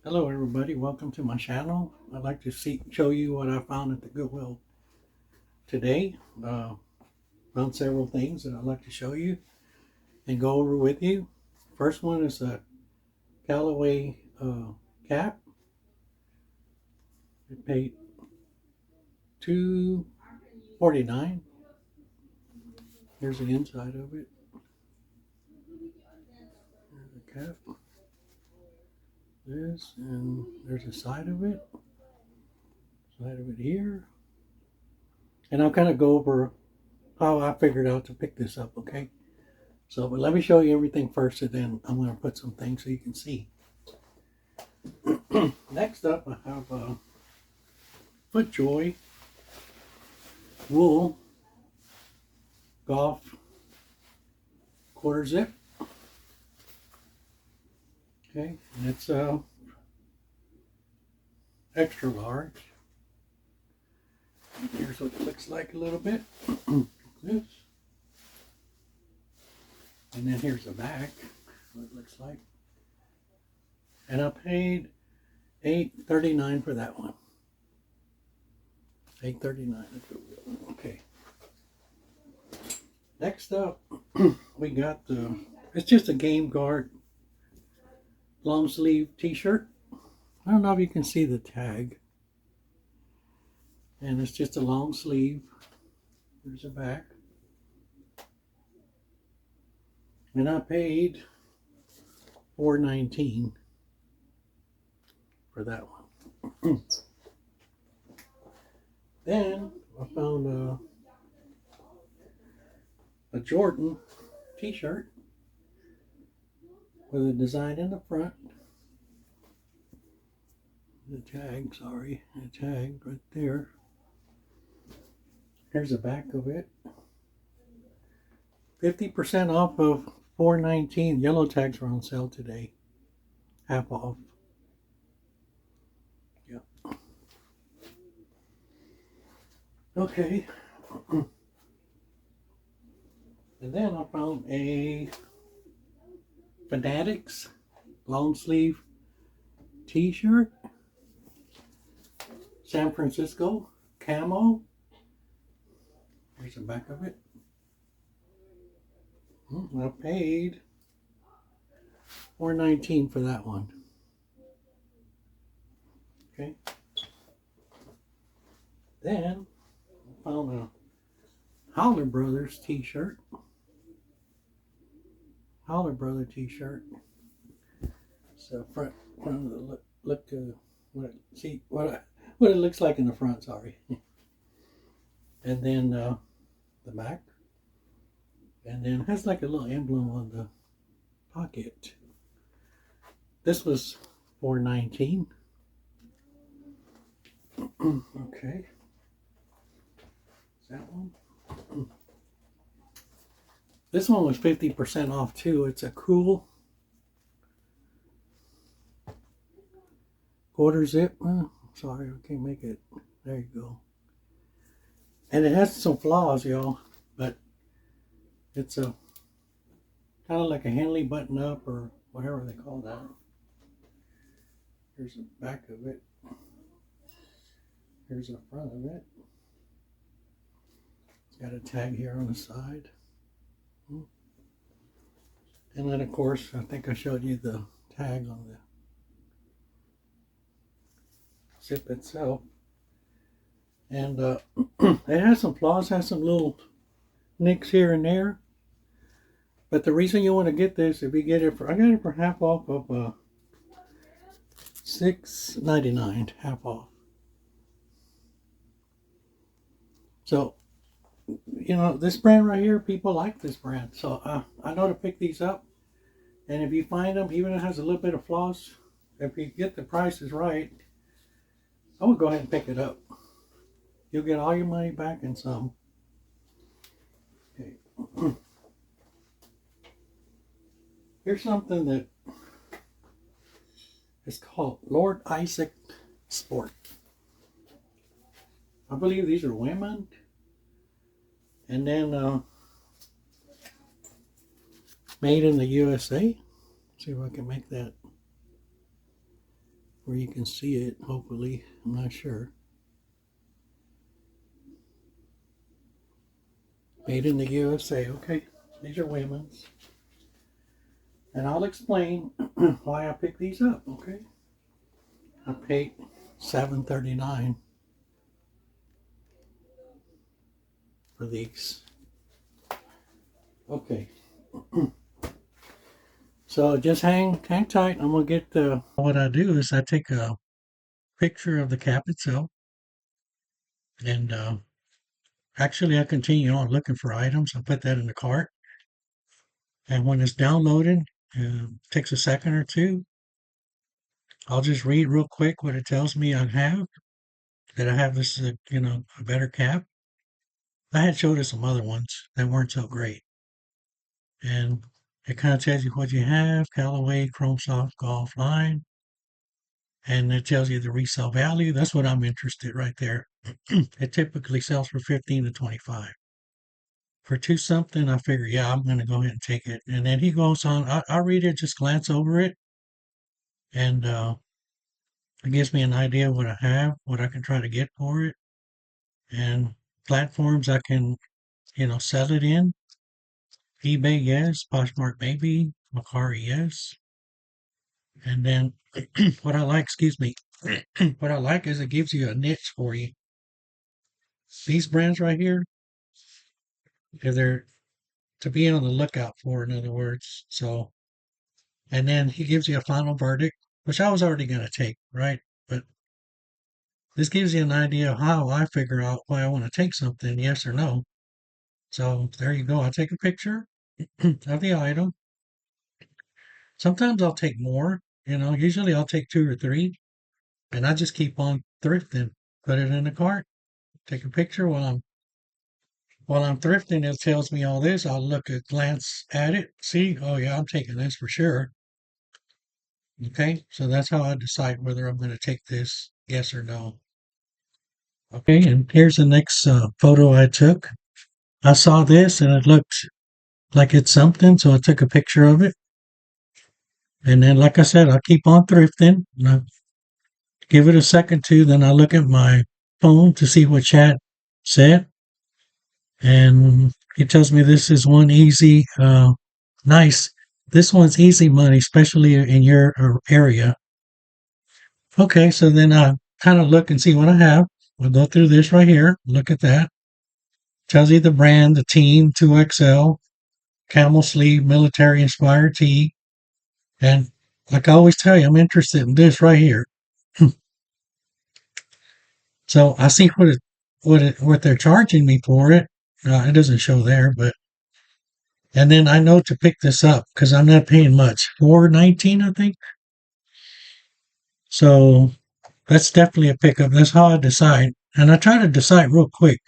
Hello everybody, welcome to my channel. I'd like to show you what I found at the Goodwill today. Found several things that I'd like to show you and go over with you. First one is a Callaway cap. I paid $2.49. Here's the inside of it. There's the cap. This, and there's a side of it. Side of it here. And I'll kind of go over how I figured out to pick this up, okay? So, but let me show you everything first, and then I'm going to put some things so you can see. Next up, I have a FootJoy wool golf quarter zip. Okay, and it's extra large. Here's what it looks like a little bit. This. And then here's the back, what it looks like. And I paid $8.39 for that one. $8.39. Okay. Next up, we got it's just a Game Guard long sleeve t-shirt. I don't know if you can see the tag. And it's just a long sleeve. There's the back. And I paid $4.19 for that one. Then I found a Jordan t-shirt with a design in the front. The tag right there. Here's the back of it. 50% off of $4.19. Yellow tags were on sale today. Half off. Yep. Okay. And then I found a Fanatics long sleeve t-shirt. San Francisco camo. Here's the back of it. I paid $4.19 for that one. Okay. Then I found a Holler Brothers t-shirt. Holler Brother t-shirt. So front of the look what it looks like in the front. Sorry. And then the back. And then it has like a little emblem on the pocket. This was $4.19. Okay. Is that one? This one was 50% off too. It's a cool quarter zip. Sorry, I can't make it. There you go. And it has some flaws, y'all, but it's a kind of like a Henley button up or whatever they call that. Here's the back of it. Here's the front of it. It's got a tag here on the side. And then, of course, I think I showed you the tag on the zip itself. And it has some flaws, has some little nicks here and there. But the reason you want to get this, if you get it for, I got it for half off of $6.99, half off. So, you know, this brand right here, people like this brand. So I know to pick these up. And if you find them, even if it has a little bit of flaws, if you get the prices right, I would go ahead and pick it up. You'll get all your money back and some. Okay. Here's something that is called Lord Isaac Sport. I believe these are women. And then made in the USA. See if I can make that where you can see it, hopefully. I'm not sure. Made in the USA. Okay, these are women's. And I'll explain why I picked these up, okay? I paid $7.39 for these. Okay. So just hang tight. I'm gonna get the. What I do is I take a picture of the cap itself, and actually I continue on looking for items. I put that in the cart, and when it's downloaded, takes a second or two. I'll just read real quick what it tells me I have. That I have this, a better cap. I had showed us some other ones that weren't so great, and it kind of tells you what you have: Callaway, Chrome Soft, Golf Line. And it tells you the resale value. That's what I'm interested right there. It typically sells for 15 to 25. For two something, I figure, yeah, I'm going to go ahead and take it. And then he goes on. I read it, just glance over it, and it gives me an idea of what I have, what I can try to get for it, and platforms I can, sell it in. eBay, yes. Poshmark, maybe. Macari, yes. And then what I like, excuse me, what I like is it gives you a niche for you. These brands right here, they're to be on the lookout for, in other words. So, and then he gives you a final verdict, which I was already going to take, right? But this gives you an idea of how I figure out why I want to take something, yes or no. So there you go. I take a picture of the item. Sometimes I'll take more, usually I'll take two or three, and I just keep on thrifting, put it in the cart, take a picture while I'm thrifting. It tells me all this. I'll look at glance at it, see, oh yeah, I'm taking this for sure. Okay, so that's how I decide whether I'm going to take this, yes or no. Okay, and here's the next photo I took. I saw this and it looked like it's something, so I took a picture of it. And then, like I said, I'll keep on thrifting. And I give it a second too, then I look at my phone to see what chat said. And it tells me this is one easy, nice. This one's easy money, especially in your area. Okay, so then I kind of look and see what I have. We'll go through this right here. Look at that. Tells you the brand, the team, 2XL, camel sleeve, military inspired tee. And like I always tell you, I'm interested in this right here. So I see what they're charging me for it. It doesn't show there, but and then I know to pick this up because I'm not paying much. $4.19, I think. So that's definitely a pickup. That's how I decide. And I try to decide real quick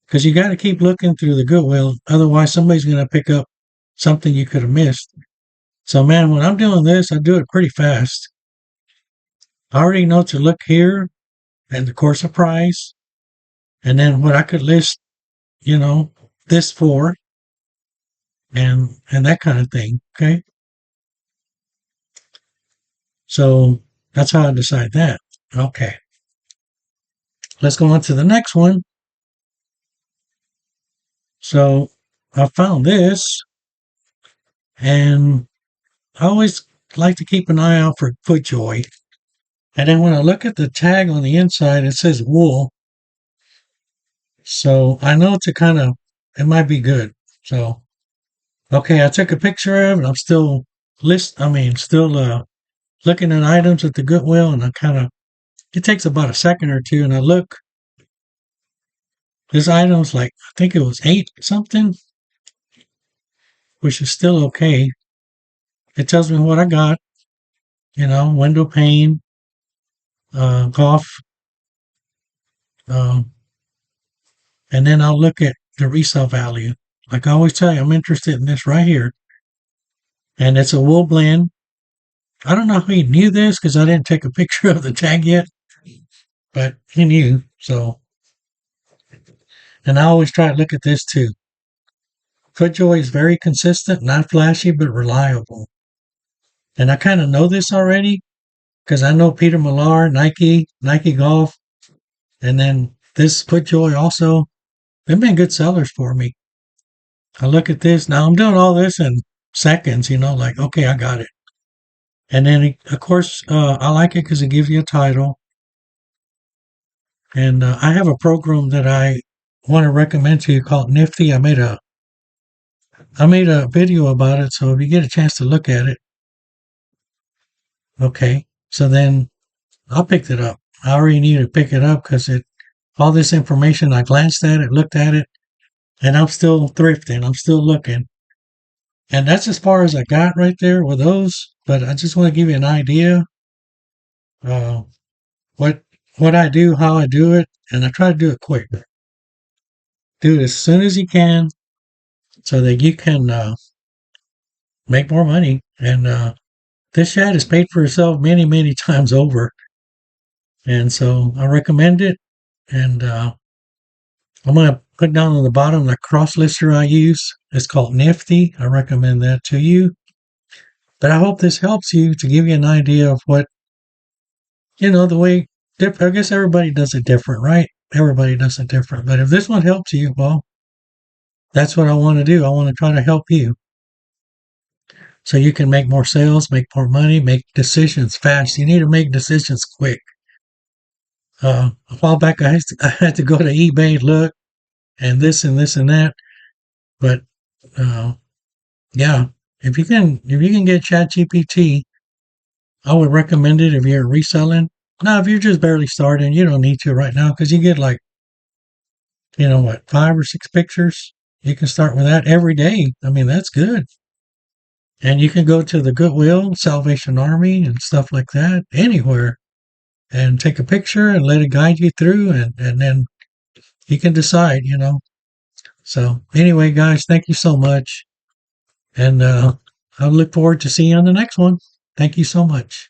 because you got to keep looking through the Goodwill. Otherwise, somebody's going to pick up something you could have missed. So, man, when I'm doing this, I do it pretty fast. I already know to look here and of course a price, and then what I could list, you know, this for, and that kind of thing. Okay, so that's how I decide that. Okay, let's go on to the next one. So I found this, and I always like to keep an eye out for FootJoy. And then when I look at the tag on the inside, it says wool. So I know it might be good. So, okay, I took a picture of it. I'm still looking at items at the Goodwill, and it takes about a second or two, and I look, this item's like, I think it was 8 something, which is still okay. It tells me what I got, window pane, golf, um, and then I'll look at the resale value. Like I always tell you, I'm interested in this right here. And it's a wool blend. I don't know if he knew this because I didn't take a picture of the tag yet, but he knew. So, and I always try to look at this too. FootJoy is very consistent, not flashy, but reliable. And I kind of know this already because I know Peter Millar, Nike Golf, and then this FootJoy also. They've been good sellers for me. I look at this now. I'm doing all this in seconds. Like okay, I got it. And then of course I like it because it gives you a title. And I have a program that I want to recommend to you called Nifty. I made a video about it, so if you get a chance to look at it, okay. So then I picked it up. I already need to pick it up because all this information, I glanced at it, looked at it, and I'm still thrifting. I'm still looking. And that's as far as I got right there with those. But I just want to give you an idea uh, what what I do, how I do it, and I try to do it quick. Do it as soon as you can so that you can make more money. And this chat has paid for itself many, many times over. And so I recommend it. And I'm going to put down on the bottom the cross lister I use. It's called Nifty. I recommend that to you. But I hope this helps you to give you an idea of what, the way, I guess everybody does it different, right? Everybody does it different. But if this one helps you, well, that's what I want to do. I want to try to help you so you can make more sales, make more money, make decisions fast. You need to make decisions quick. A while back, I had to go to eBay, look, and this and this and that. But uh, yeah, if you can get ChatGPT, I would recommend it if you're reselling. Now, if you're just barely starting, you don't need to right now because you get like, 5 or 6 pictures. You can start with that every day. I mean, that's good. And you can go to the Goodwill, Salvation Army, and stuff like that, anywhere, and take a picture and let it guide you through, and then you can decide. So, anyway, guys, thank you so much. And I look forward to seeing you on the next one. Thank you so much.